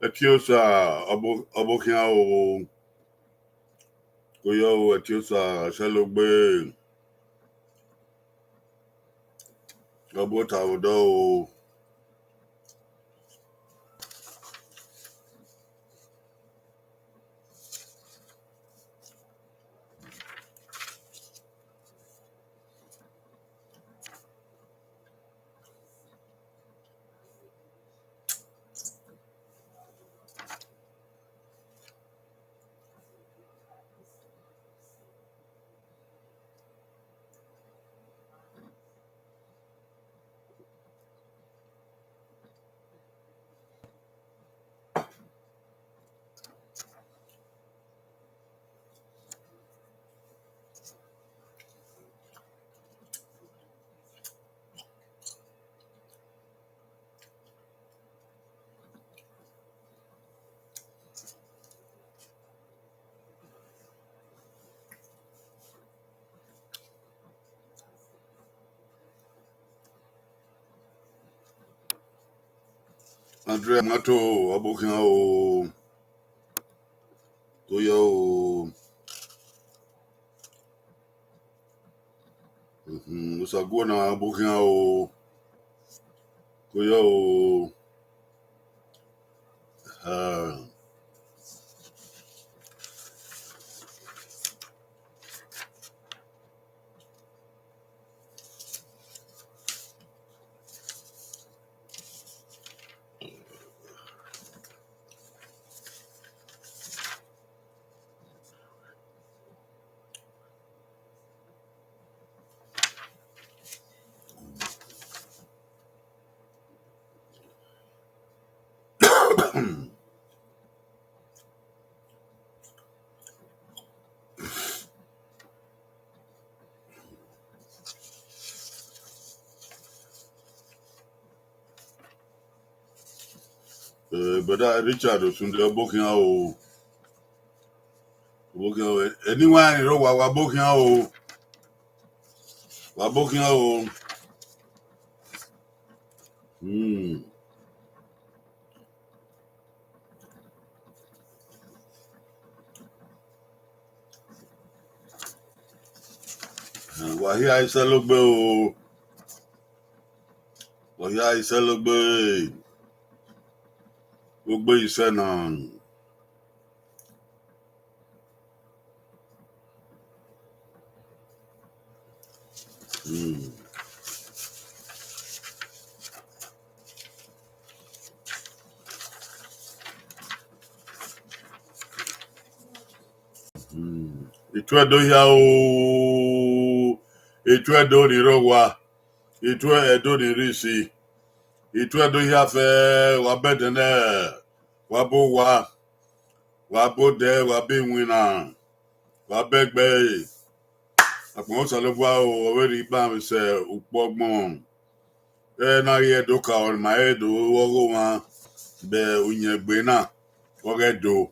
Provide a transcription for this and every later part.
Etiosa abokia o koyo etiosa shalogbe Ibota odo Andre mato abokia o koyo usagona abokia o koyo Brother Richard Osunde abokia o anyone ro wa abokia o wabokia o wahia iselogbe o wahia iselogbe gbogbo ise na itwedo ya o itwedo ni rowa itwedo ni risi itwedo ya fe wabedene wabode wabewina wabegbe apon salogwa o weri ba mi se upogbon na ye doka on ma edo wogo ma be unyegbe na wogedo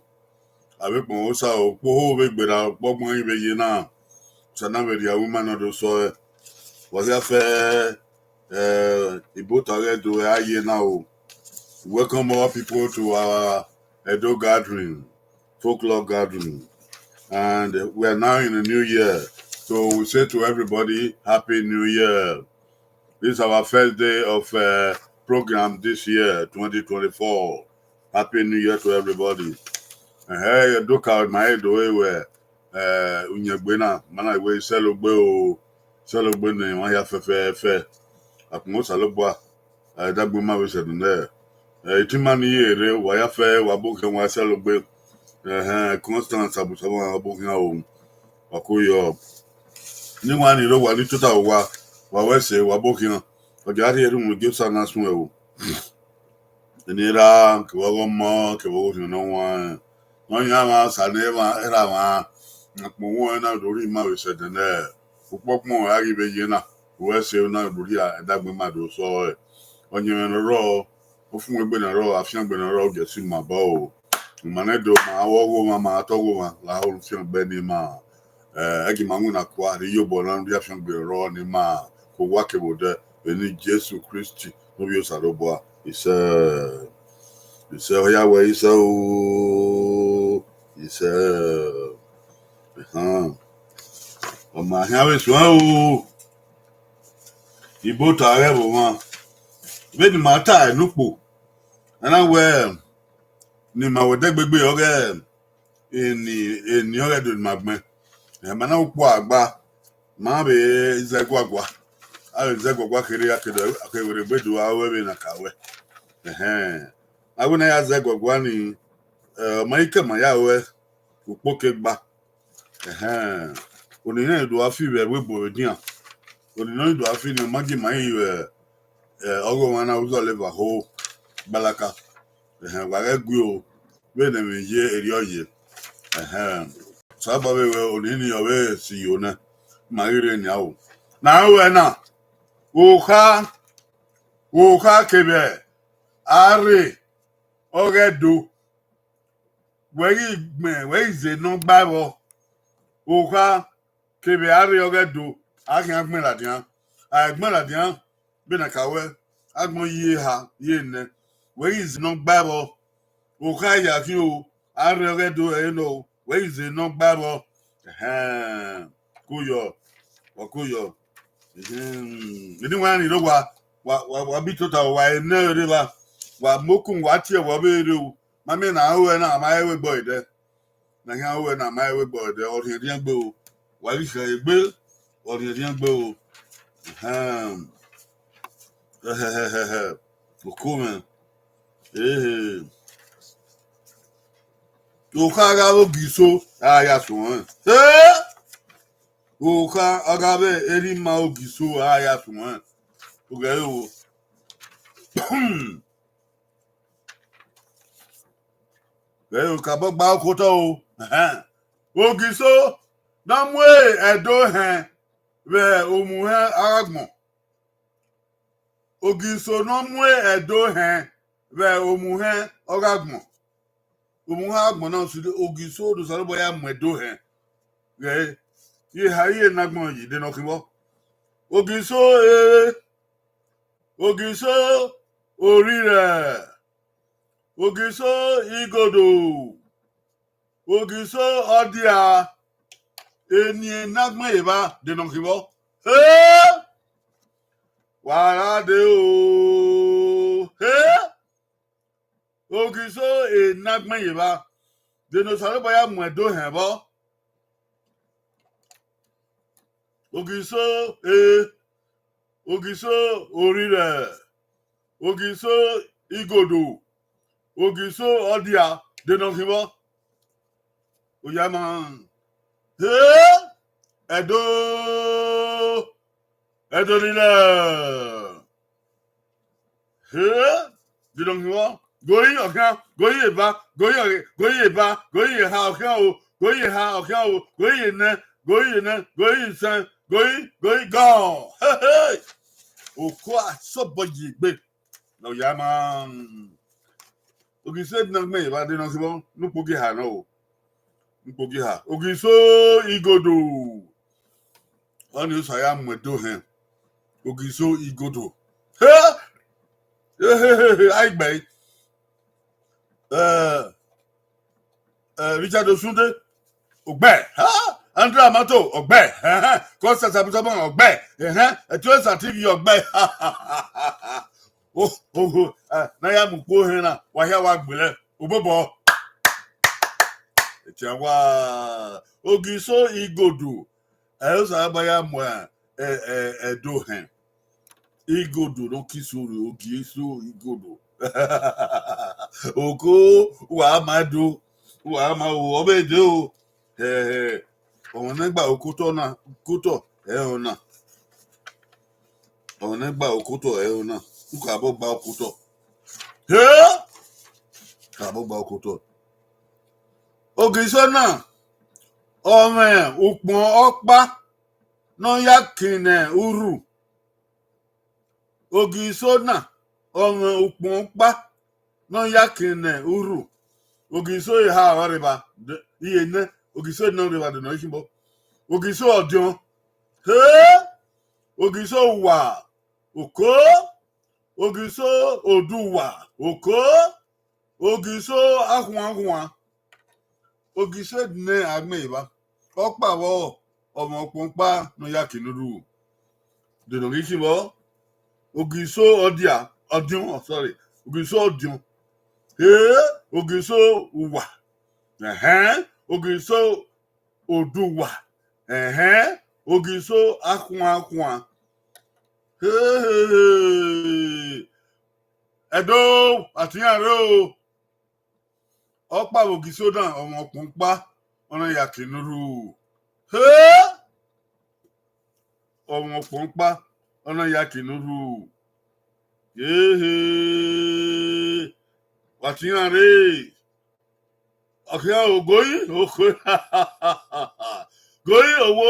abepon osa okpo be gbera pogbon ibe ye na sana be dia woman do so was ya fe Ibota do aye na o. Welcome all people to our Edo gathering, folklore gathering, and we are now in a new year, so we say to everybody happy new year. This is our first day of program this year 2024. Happy new year to everybody. Hey, look out my head away where unyegbena mana we celebrate o celebrate na won ya fe akun salogba dagbe ma we sedun there itimani ere wa ya fe wa boke wa celebrate constant abusaba abokin o wakoyo ni wan ni ro wa ni total wa we se wa bokin oja ri eru mu ge sana sun e o enira ke wo mo ke wo no wan wọ́n yá máa sàlẹ̀ ẹ̀rà máa àpò wọn náà lórí máa wẹ̀ ṣẹ̀dẹ̀ náà púpọ̀ pọ̀ àríwé yẹn náà wọ́n ṣe náà lórí ẹ̀dàgbé máa dò sọ ẹ̀ ọ̀yàn rọ̀ ó fún ẹgbẹ́ náà rọ̀ àfihàn ẹgbẹ́ náà rọ̀ gẹ̀ẹ́sì máa bọ̀ ọ́ ìmọ̀lẹ́dọ̀ máa wọ́wọ́ máa tọ́wọ́ máa làwọn fi hàn bẹ́ẹ̀ ni máa ẹ̀gì máa ń kó àríyó bọ̀ náà bí àfihàn ẹgbẹ́ rọ̀ ni máa kó wá kébò dẹ́ ẹni Jésù Kristi lórí òsàlọ́bọ̀ It's Yahweh, so it's on my house, well, Ibota, everyone. Very matter, Nupo, and I wear Nima with that baby Oghe in the Oghe Magma, and Mana Quagba, Mabe Zagua. I was Zagua Career, I would have been to our way in a cow. I wouldn't ask Zagwani, Maika Mayawe, who poke back. When you know, do I feel where we board here? When you know, do I feel you maggie my Ogo one I was all over whole Balaka. Where grew when they were here at your year. So I probably will in your way, see you now. My ear now. Now, Oka Kebe, Are, Oghe do. Where is it no Bible? Oka Kebe, Are, Oghe do. I can't admit that, I admit that, been a cow. I go ye ha, ye ne. Where is no Bible? Oka Yaku, Are, Oghe do, you know. Where is it no Bible? Kuyo, Wakuyo. Anyone, you know what be total, why no river, what Mokum, what you will do. My men are over now, my way boy there. Now, when I'm my way boy there, or the young bull. Why is a bill or the young bull? Okuman, Okaga Giso, yes, one. Oka Agabe, Eri Mao Giso, yes, one. Okay. Well, Kabok Bao Koto. Ogiso, Namwe, Edo Hen, where Umuhe Aragmo. Ogiso, Namwe, Edo Hen, where Umuhe Aragmo. Umuha Agmo, so the Ogiso, the Saraboya Medo Hen. Gay, ye Haye Nagmo, ye did not come up. Ogiso, Ogiso, Orira. Ogiso, Igodo. Ogiso, Odia. Eni Nagma Eva, did not come up. Wàrà dé o. Ogiso Nagma Eva. Deno Saraboya Mwedo Hebo. Ogiso Ogiso Orire. Ogiso Igodo. Ogiso Odia. Deno Hebo. Oyaman. Edo Nila. Deno Hebo. Going okay, going back, going back, going how okay, going son, going go. Hey, Okwa so boji gbe. No yaman. Ogi said no me, but they no sibo. No pogi ha no. No pogi ha. Ogi so igodo. Oni so ya mwedo hen. Ogi so igodo. I gbe. Richard Osunde Oghe Andre Amato Oghe Costa Sabutama Oghe Etwesa TV Oghe na ya mukpo hena wahia wa gbele obobo etiawa Ogiso Igodo Elsa abaya mo Edo hen Igodo no kisuru Ogiso Igodo Oko wa madu wa ma wo obeje o ohun negba okoto na koto ona ohun negba okoto ona nko abo gba okoto abo gba okoto Ogiso na ome upon opa no yakine uru Ogiso na ome upon opa no yakine uru Ogiso ha oriba iye ne Ogiso no riba de no shimbo Ogiso odion Ogiso wa oko Ogiso Oduwa. Oko. Ogiso Ahwan. Ogiso ne agmeba. Okpawo ọmọ pompa no yakinuru. De no gichibo. Ogiso Odia. Odion, sorry. Ogiso Odion. Ogiso Uwa. Ogiso Oduwa. Ogiso Ahwan. Edo atiyan ọpa Ogiso dan ọmọ pompa ọ̀nà yakinuru. Ọmọ pompa ọ̀nà yakinuru. Atiyan ọ̀kẹ́ ògóyí góyí owó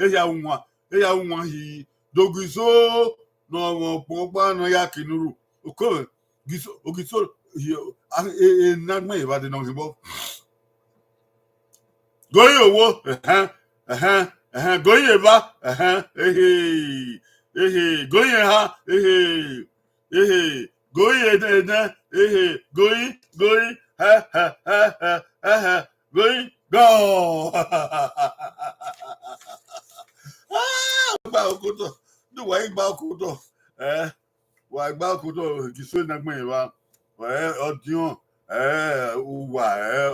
ẹ̀yà wọn yìí dogiso n'ọmọ pompa ọ̀nà yakinuru. Ogiso nagme ìbàdí náà ṣùgbọ́n góyí owó góyí ìbá góyí ha góyí ẹ̀dẹ̀ góyí góyí gọ́ọ̀. Gba òkútọ̀ níwà ìgbà òkútọ̀ wà ìgbà òkútọ̀ Ogiso nagme ìbá ọdún uwa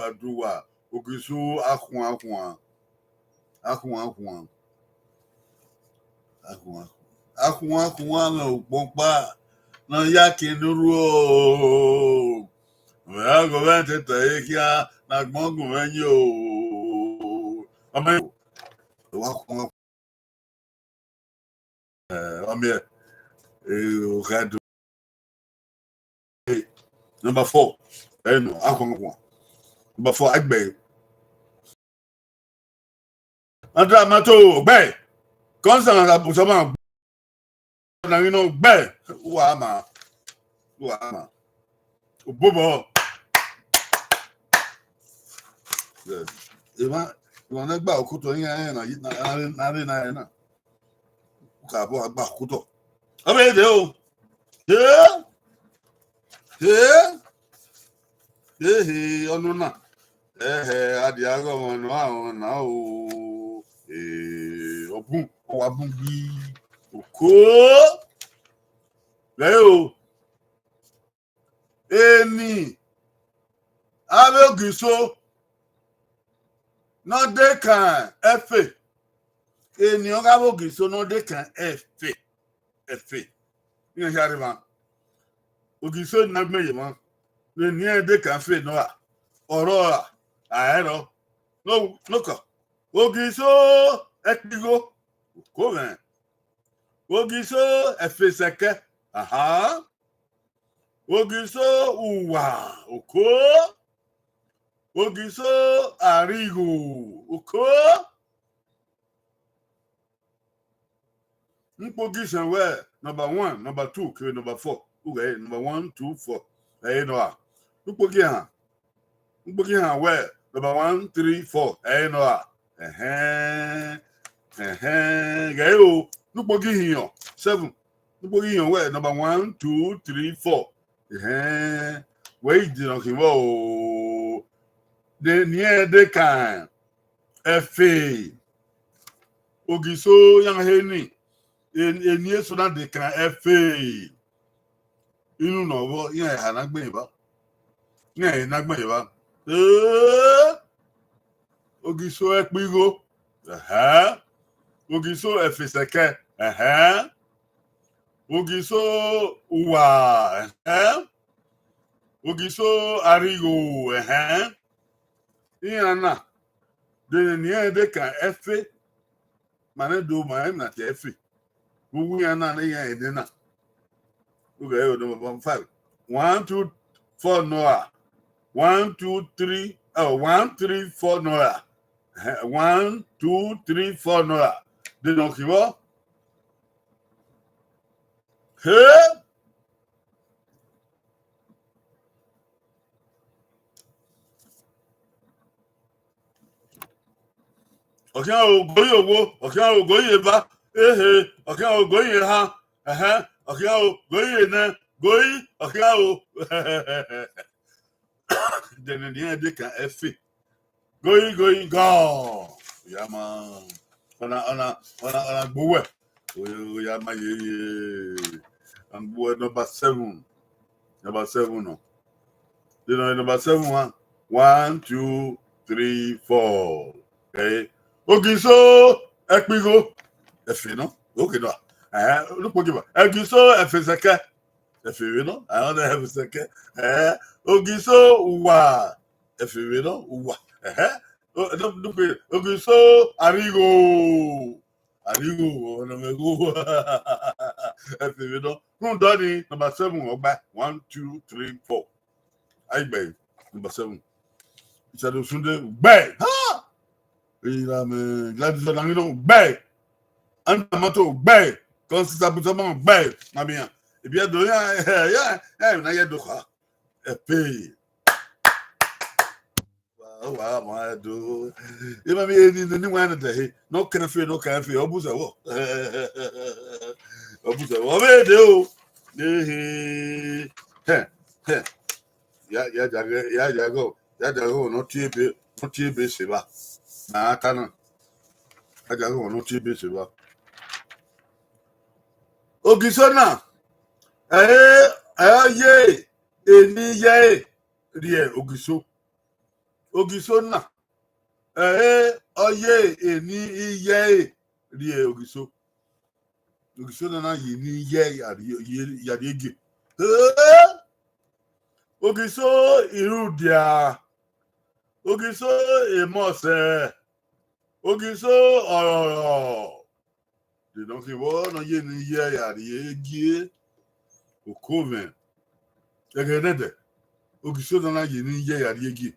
aduwa Ogiso Ahwan na pompa na yakinuru. Government taekia na gmongu menyo. Amen. Number 4. No, Ahwan. Number 4, Agbe. Andra mato be. Constant abusama. Na be. Uama. Bobo. Ema na gba okuto yin na. Ka bo agba okuto. Abe de o. Onuna. Adiago mono awon na o. Obun o abun bi. Oko. Leo. Eni. Abe Ogiso. No de kan efe. Eni o gabo Ogiso no de kan efe. Ni jarima. Ogiso nagme yema. Ni e de kan fe no a. Oro aero. No ko. Ogiso epigo. Ko ben. Ogiso efe seke. Aha. Ogiso uwa. Oko. Ogiso arigo. Oko. Npogisan we number 1, number 2, ke number 4. Oghe number 1, 2, 4. No a. Npogihan we number 1, 3, 4. No a. Gayo. Npogihan 7. Npogihan we number 1, 2, 3, 4. Wait, o. De near de kan. Efe. Ogiso yang heni. Eni so na de kan efe. Inu no wo yan ha na gbe ba. Yan na gbe ba. Ogiso epigo. Ogiso efeseke. Ogiso uwa. Ogiso arigo. Iyana. De near de kan efe. Mane do ma na te efe. Who are not in na. Okay, number 5. 1, 2, 4 Noah. 1, 2, 3. 1, 3, 4 Noah. 1, 2, 3, 4 Noah. They don't give up. Hey. Okay, I'll go your wo. Okay, I'll go your ba. Okay, I'll go your ha. Okiao, going, Okiao. Then they can F. Going, go. Yama. On a boy. Yama, and boy number 7. Number 7, no. You know, number 7, 1, 1, 2, 3, 4. Okay. Okay, so, Ekbigo. F, no? Okay, no. Look what you want. So, F is a cat. If you know, I don't have a second. Okay, so, wa. If you know, wa. Okay, so, Arigo. Arigo. If you know, who done it? Number 7, or back. 1, 2, 3, 4. I beg. Number 7. It's a Sunday. Bang. Ha! Glad to know. Bang. And the motto. Bang. Constable. Bang. Mamia. If you are doing, now you do a pay. Wow, my do. You may be in the new one day. No cafe, no cafe. Obusa. Obusa. What do? Yeah, go. No TV, Siva. Nah, Tana. I go, no TV, Siva. Ogisona. Ye, eni ye, rie Ogiso. Ogisona. Oye, eni ye, rie Ogiso. Ogisona na yeni ye yadigi. Ogiso irudia. Ogiso emose. Ogiso ororo. De donc no yeni ye yadigi. Okoven. Egenede. Ogiso na yeni ye yadigi.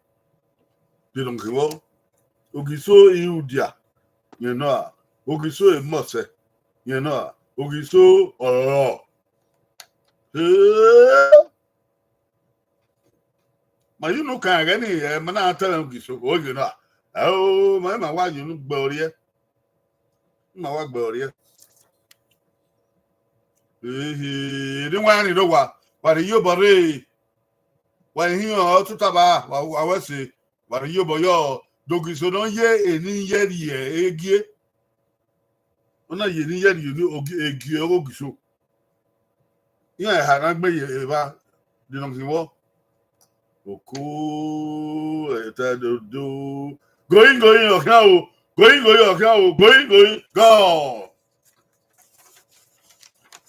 De donc Ogiso irudia. You know, Ogiso emose. You know, Ogiso ororo. Ma you know can any man tell Ogiso. Oh, you know. Oh, my why you look boria. My work boria. Didn't want to know what you bore. When he ought to taba, I was say, what you boyo, Dogiso don't ye any ye, eggie. Ona yeni ye you eggie Ogiso. Yeah, I had made eva. Did not see what? Oku, do. Going, okay, going, go.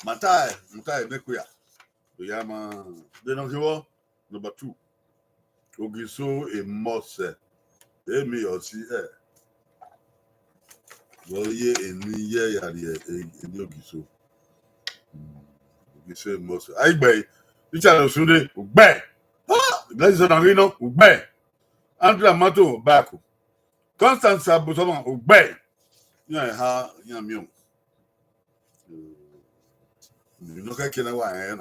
Matai, Mekuya. Yama, they don't see what? Number 2. Ogiso a mose. Emi or see eh. Well, ye in ye in Ogiso. Ogiso a mose. I bay. Which are Sunday? Bay. Let's say Rino, Bay. Andrew Mato, Baku. Constance Abutoma, Bay. Yeah, you know, I can't why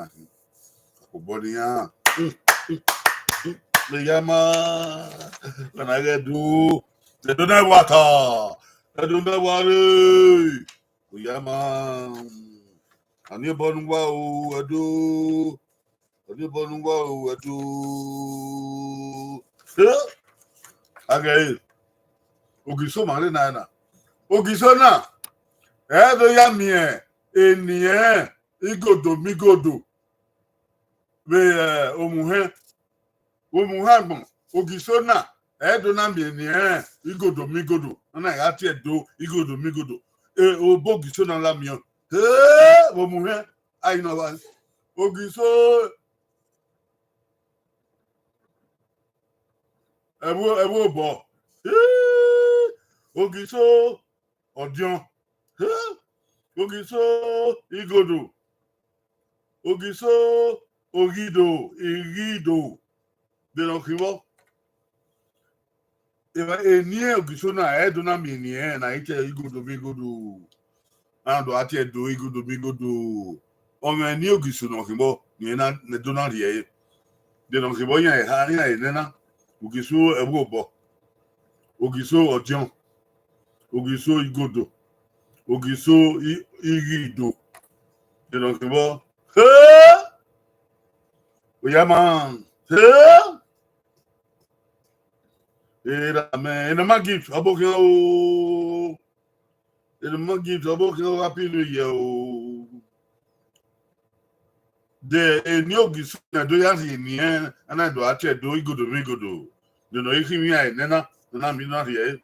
body. The Yama, when I get do, they don't have water. They don't have water. Yama, and you born wow, I do. And you born wow, I do. Okay. Ogiso Marina. Ogisona. Do Yamie. Enie. Migodo. Be Omuhe. Omuhagbon. Ogisona. Do Nami Enie. Migodo. And I got do Migodo. Obogisona Lamion. Omuhe. I know what. Ogiso. Ewo bo. Ogiso Odion. Ogiso Igodo. Ogiso Irido. De don't give up. If I near Ogiso na do not mean near na Igodo. And do Igodo. On my new Ogiso no kimbo. Na do not hear. De don't give up. Ogiso Ewo bo. Ogiso Odion. Ogiso Igodo. Ogiso Irido. De don't give up. Yaman. Era man, and my gift, Abokin, and my gift, Abokin, Happy New Year. The new gift, I do have in the end, and I do actually do it good to me good. You know, if you ain't, then I'm not here.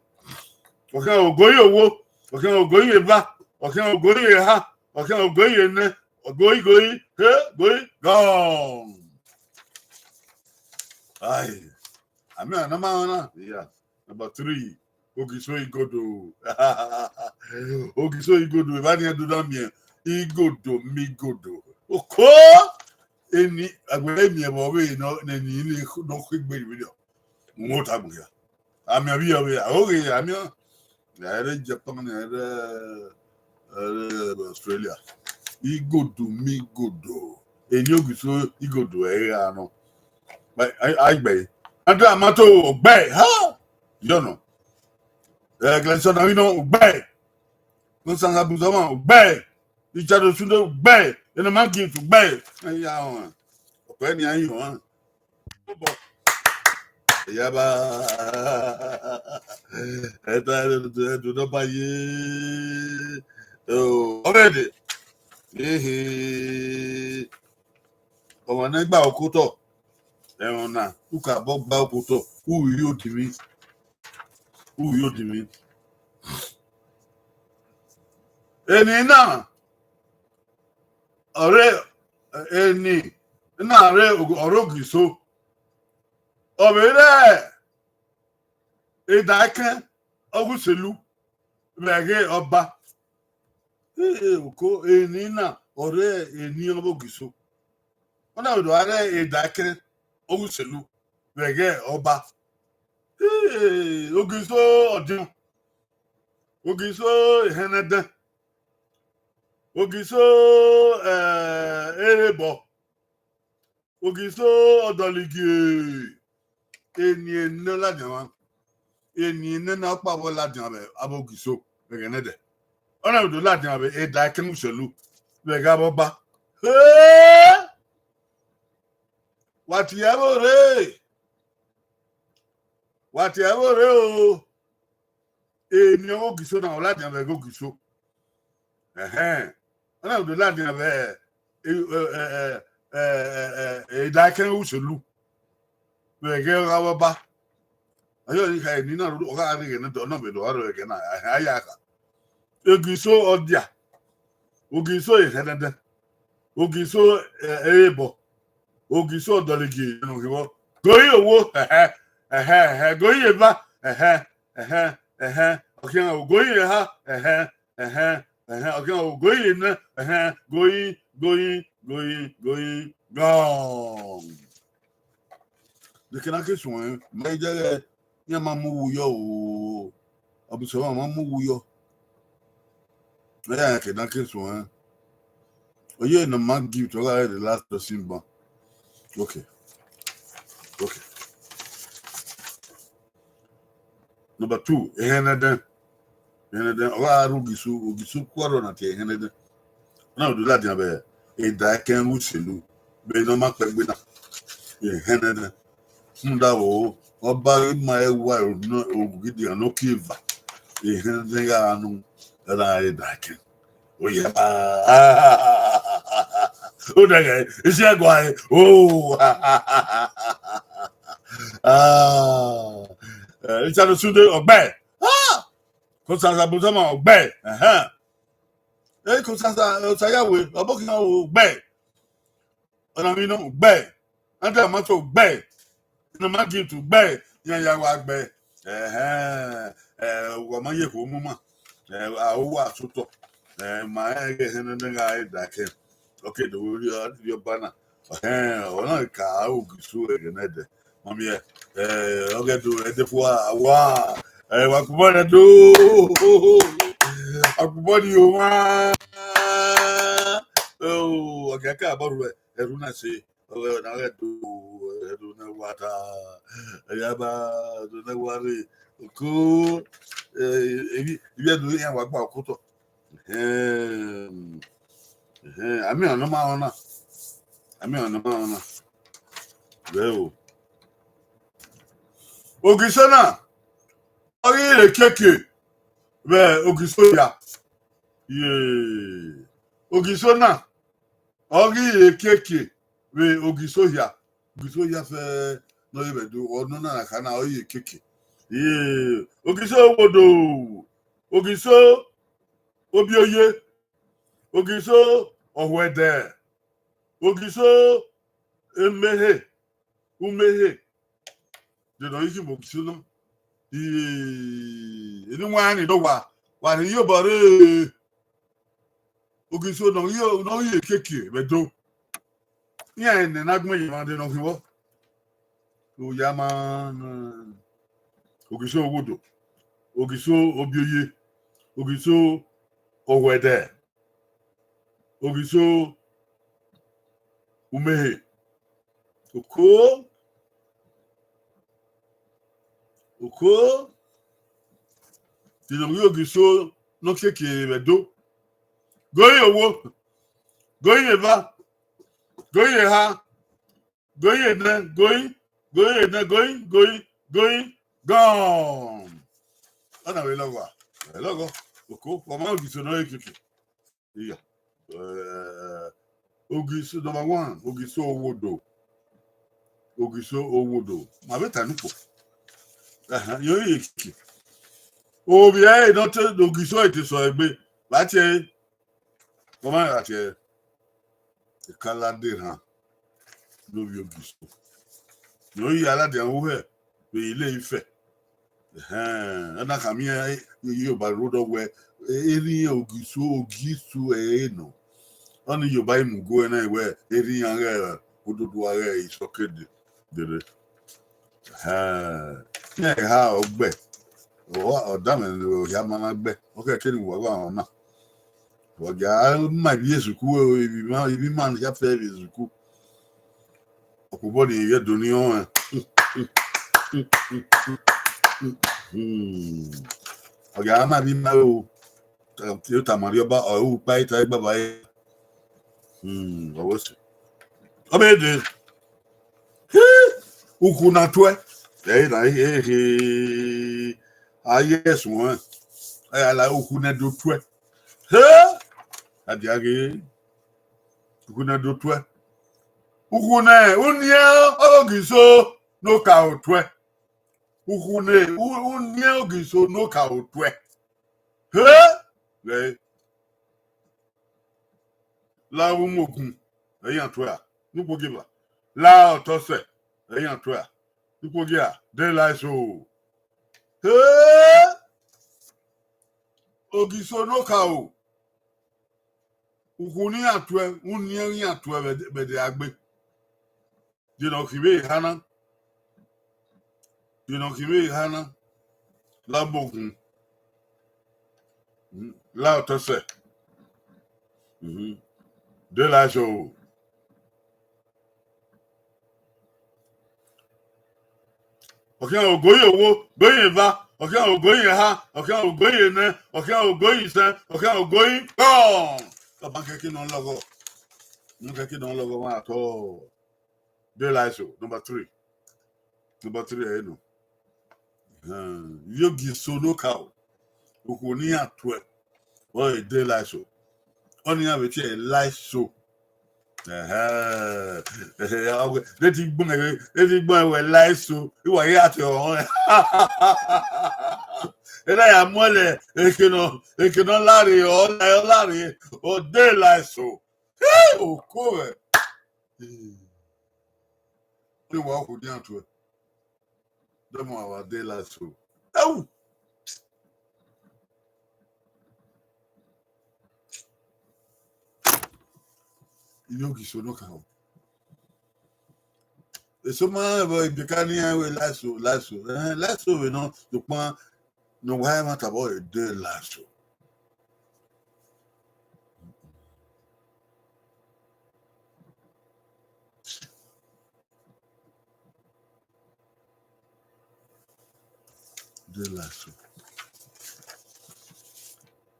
Okay, I'll go your work. Okay, I'll go your back. Okay, I'll go your hat. Okay, I'll go your neck. Go, gone. Aye. I mean, I'm on. Yeah. Number 3. Okay, so you go to. Okay, so you go to. If I didn't do that, me, go to me, go to. Okay. Any, I will let me about way, no, then you need no quick video. What I'm here. I'm a real. Okay, I'm here. I read Japan, Australia. He go to me, go to. And you so he go to a no. But I bay. And I'm not to obey, huh? You know. Glenson, I know, obey. No son of Buzama, obey. Each other should obey. And a monkey to obey. And ya, when you want. Yaba. I do not buy it. Oh, already. Ọmọ náà gbà ọkọ tọ ẹwọn náà kúkà bọ gbà ọkọ tọ wúwì yóò dì mí ẹni náà ọ̀rẹ́ ẹni náà rẹ ọ̀rọ̀ gìso ọbẹrẹ ìdákẹ ọgùsẹlú rẹgẹ ọba òkò ẹni náà ọ̀rẹ́ ẹni ọbọ gìso. Ọ na-awụdụ ara ịdakịrị oguselu wege ọba ogiso ọdịm ogiso ihenede ogiso erebo ogiso ọdọligi eniene ladịma eniene na ọkpabọ ladịma abụ ogiso wege nede ọ na-awụdụ ladịma bụ ịdakịrị oguselu wege ọba whatever o eni o giso na ola di ave go giso ona do la di ave da ken uselu we ge ga ba ayo ni kai ni na ro ga ri ne do na be do aro ge na aya ka giso odia o giso e hedede o giso ebo Ogiso doligi no hiwo goyi owo goyi ba okay na goyi ha okay na goyi na goyi gone de kana ke so mai jere ya mamu wuyo o abuso mamu wuyo ya ke na ke so oye na man give to the last person ba. Okay. Number 2, Heneden. Ogisu kwaro na tie Heneden. Na do that yabe e da ken uselu. Be no ma pegbe na. Heneden. Munda wo oba ma ewa no ogidi no kiva. Heneden ga anu da e da ken. Oya. Oh, that guy. Is he a guy? Oh, it's a Sunday or bad. Constance Abuzama or bad. Hey, Constance Sayawe, a booking of bad. And I mean, bad. And I'm not so bad. And I'm not to bad. Yeah, walk bad. Woman, you mama. I was to talk. My guy that came. Okay, the word your banner. Ona ka ogisu egenede. Mami oge do edefwa wa. Wa kubona do. Akuboni o wa. Oh, oge ka boru eru na se. Oge na do eru na wata. Yaba do na wari. Ko ibi do yan wa gba okoto. I mean, no matter. Ami ona. Well. Ogisona. Ori le keke. Be Ogisoya. Yeah. Ogisona. Ori le keke. Be Ogisoya. Ogisoya fe no yebedo ono na kana ori keke. Yeah. Ogiso wodo. Ogiso obioye. Ogiso ohwede. Ogiso emehe. Umehe. De no yiki Ogiso no. Ini wani do wa ni yo bare Ogiso no ye keke bedo. Nya ne na gmo yi ma de no fiwo. O ya ma Ogiso wodo. Ogiso obioye. Ogiso ohwede. Ogiso umehe. Oko dino Ogiso no keke bedo. Goyi owo. Goyi eva. Goyi ha. Goyi ne. Goyi. Gone. Ana we logo. Logo. Oko. Mama Ogiso no keke. Yeah. Ogiso number 1. Ogiso owodo. Ma beta nupo. Yo ye keke. Obi e no te Ogiso ite so egbe. Lati e. Mama lati e. Kalade han. Lórí Ogiso. Lórí aládé àwọn ẹ̀ pé ilé Ifẹ̀. Ẹ̀nà kàmí Yorùbá ròdọ̀ wẹ̀ eré Ogiso ẹ̀ẹ́nà. Wọ́n ní Yorùbá ìmùgó ẹ̀ náà ìwẹ̀ eré ààrẹ òdodo ààrẹ ìsọkéde dèrè. Ní ẹ̀ha ọgbẹ́ ọ̀dàmẹ̀ ọ̀yà máa gbẹ́ ọkẹ́ kí ni wọ́n wà wọn náà. Ọ̀gá máa bí èsùkú ibi máa ń yàfẹ́ èsùkú. Okubodi yedo ni on. Oga ma bi ma o. Ti ta Mario ba o pa ita egba ba e. Owo si. Obede. Uku na to e. Na aye sun. Ala uku na do to e. Adiage. Uku na do to e. Ukune unye Ogiso no ka otwe. Ukune unye Ogiso no ka otwe. Le la umokun eyan to a nupo giba. La otose eyan to a nupo gia de la so. Ogiso no ka o. Ukuni atwe unye atwe be de agbe. Kibe hana la bokun la otose de la so oke ogoye owo goye va oke ogoye ha oke ogoye ne oke ogoye se oke ogoye la banke ki non logo ma to de la so number 3 eh no Ogiso no ka o ni atwe o e de la so oni ya beti e la so let it gbon we la so iwa ya ati o era ya mole ekeno lari o de la so o ko ni wa ko di atwe demo our de la so Ogiso no ka o so ma bo ibikani we la so we no to pon no why ma tabo de la so de la so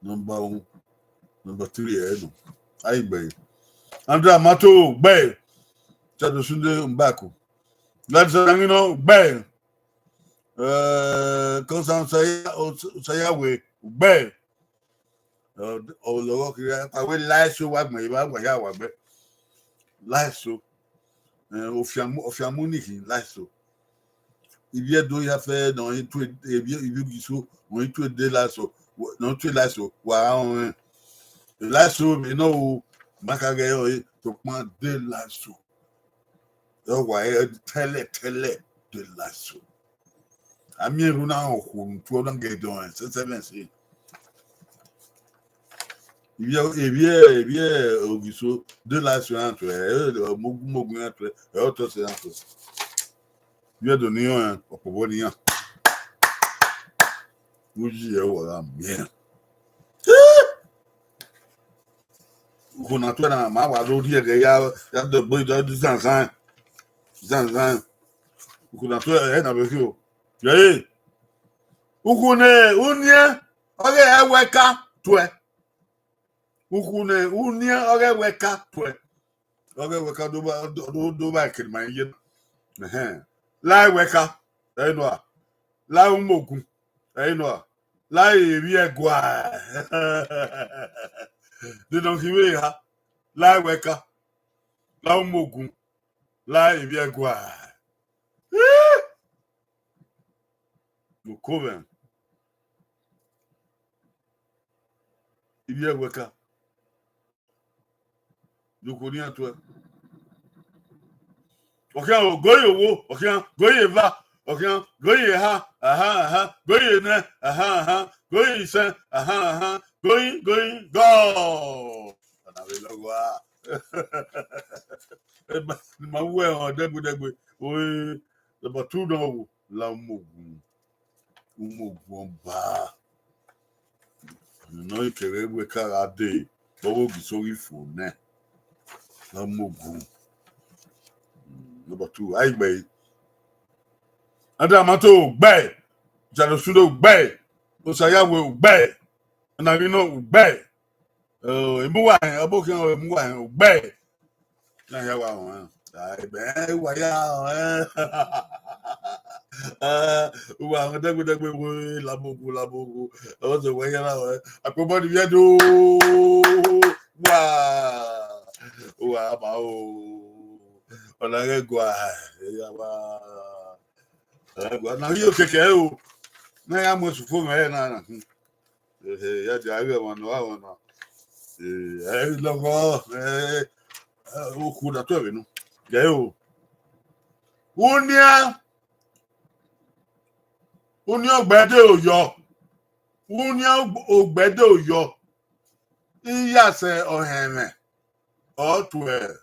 number 3 no ai gbe Andra mato gbe Chado Sunde Mbako. Let's say, bang. Quand ça y we, bang. Oh, le I will lie so what my yawa, lie so. Ofiamuniki, lie so. Il y a deux affaires dans les trucs, et bien, il y a so, on est tous des lasso, non, tu lasso, waouh, lasso, mais non, Macagayo, tu prends des lasso. Donc, ouais, telle, de lasso. Ami Runa, tu as donc gagné, c'est bien, c'est. Il y a, Augusto, de lasso, entre eux, Mogu, entre eux, autres, c'est entre eux. Il y a donné un, pour pouvoir dire. Uji voilà bien. Kuna tuna mawa rodi ya de boy de zanzan. Kuna tuna na bekio. Yey. Ukune unia oge eweka twe. Ukune unia oge weka twe. Oge weka do ba kirma yin. La weka. Enwa. La umogun. Enwa. La ebi egwa. De donc il ha la weka la umogun la ebi egwa no coven ebi weka do ko ni ato okan goye wo okan goye va okan goye ha aha goye ne aha goye sen aha goye go ana we logwa ma we on degbe we the batudo la mogun ba no ikere we kara de bowo gisori fone la mogun number 2 ai gbe ada mato gbe jalo sudo gbe o sayawe gbe na rino gbe imuwa abokin imuwa gbe na yawa won ai be wa ya wa degbe wo labogu o so wa ya la apobo di biedo wa ba o ona regwa ya ba na rio keke o na ya mo su fo me na ya di ave wana logo o ku da to no ya o unia ogbede oyo ogbede oyo iyase oheme otwe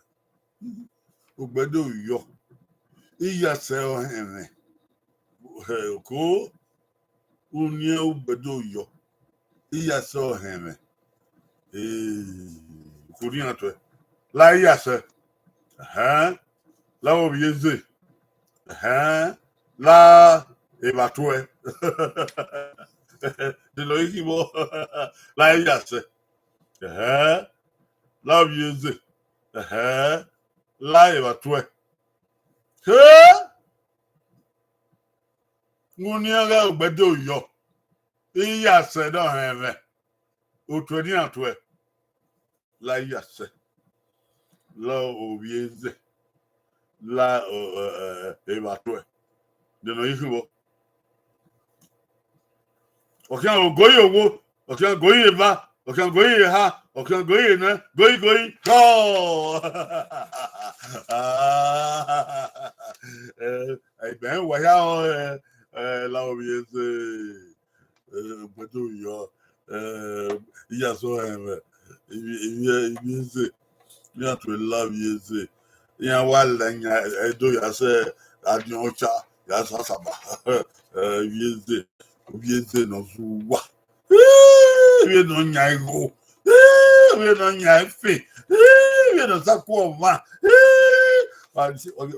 ogbede oyo iyase oheme ko unia ogbede oyo iyase oheme kuri atwe la iyase la obieze la ebatwe de lo ikimo la iyase la obieze la ebatwe unia ga ogbede oyo iyase do heme otwe ni atwe la iyase la obieze la ebatwe de no ikimo okan ogoye owo okan goye ba okan goye ha okan goye na goye go ai ben wa ya la obieze bedo yo ya so ibieze ya to la obieze ya wala nya edo ya se adiocha ya sasaba obieze no zuwa we no nyaigo we no nyaife we no sakwo ma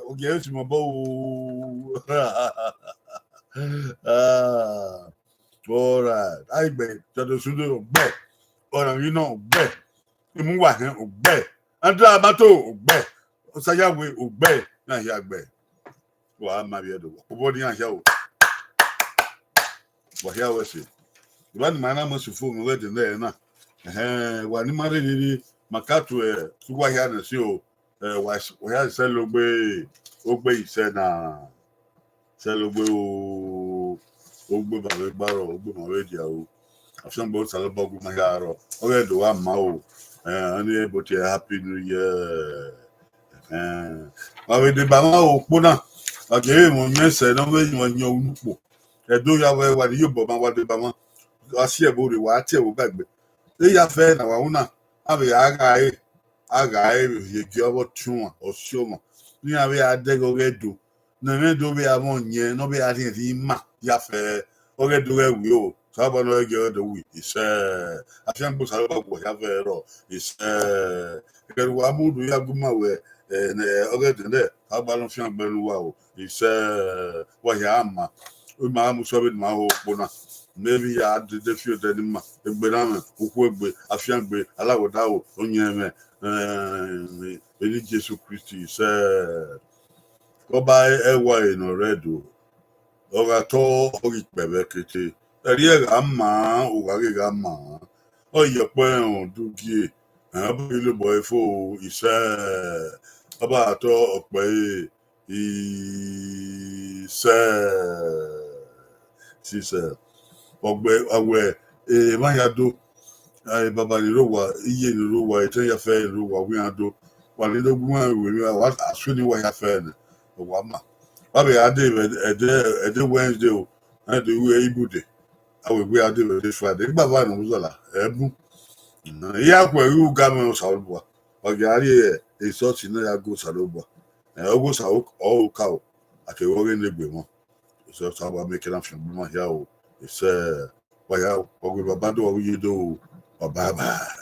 oge ti mo bo all right ai be todo sudo be ora you know be imu wa hen be andra bato be Osaya we Oghe na here Oghe. Wa ma bi edo. Obodi na here o. Wa here we say. Iban mana mo sufu mo we de na. Wa ni mare ni makatu suwa here na si o. Wa here se Oghe ise na se Oghe o. Ogbe ba we gbaro, ogbe ma we dia o. Afsan bo sala bogu ma yaro. Oghe do wa ma o. Ani Ibota happy new year. Awe de ba ma o pona. Age mo mese no we mo nyo unupo. Edo ya we wa ni yobo ma wa de ba ma. Asi e bo re wa ti e wo gbagbe. E ya fe na wa una. Abe aga ye gi owo tun o sioma. Ni awe adego redo. Na me do be amon nye no be ati ti ma ya fe Oghe do we o. Saba no ege do we. Ise afian bo sala bo ya fe ro. Ise ke wa mu do ya guma we Oghe de aba no fian gbelu wa o. Ise wa ya ama. O ma mu so be ma o bona. Maybe ya de fio de ma. Egbe na me oku egbe afian gbe alawoda o onye me Eli Jesu Christi ise Oba ewa no redo. Oga to ori pebe kete. Eri ga ma o ga ma. O ye pe on dugie. Abo ile boy fo ise. Oba to ope ise. Sise. Ogbe awe ma ya do. Ai baba ni ro wa iye ni ro wa ite ya fe ro wa wi ado. Wa ni do gun awe wa asu ni wa ya fe ne. Wa ma. Abi ade ede Wednesday o. Ade we Ibota. Awe we ade we Friday. Gba ba no zola. Ebu. Ya kwa ru ga me so bo. Oge ari e so ti na ya go salobo. Ogo sa o ka o. Ate wo re negbe mo. So sa ba make am fun mo ya o. Ise wa ya ogo baba do o ye do o. Bye bye.